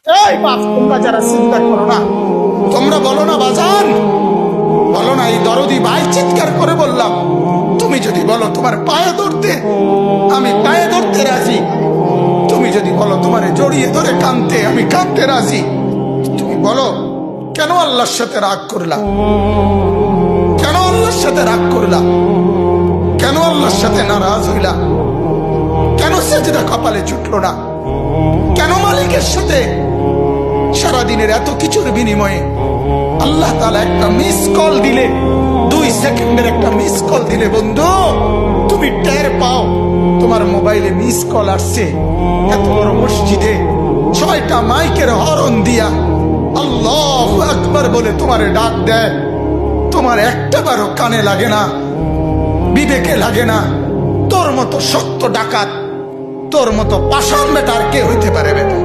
এই বাপ, তোমরা যারা চিন্তা করো না, তোমরা বলো না বাজান, বলো না এই দরদি ভাই চিৎকার করে বললাম, তুমি যদি বলো তোমার পায়ে ধরতে, আমি পায়ে ধরতে রাজি। তুমি যদি বলো তোমারে জড়িয়ে ধরে কাঁদতে, আমি কাঁদতে রাজি। তুমি বলো কেন আল্লাহর সাথে রাগ করলা, কেন আল্লাহর সাথে রাগ করলা, কেন আল্লাহর সাথে নারাজ হইলা, কেন সেজদা কপালে ছুটলো না, কেন মালিকের সাথে সারাদিনের এত কিছুর বিনিময়ে আল্লাহ তাআলা একটা মিস কল দিলে, 2 সেকেন্ডের একটা মিস কল দিলে বন্ধু তুমি টের পাও তোমার মোবাইলে মিস কল আসছে। এত বড় মসজিদে ছয়টা মাইকের হরন দিয়া আল্লাহু আকবার বলে তোমারে ডাক দেয়, তোমার একটা বারও কানে লাগে না, বিবেকে লাগে না। তোর মতো শক্ত ডাকাত, তোর মতো পাষাণ বেটার কে হইতে পারে বেটা?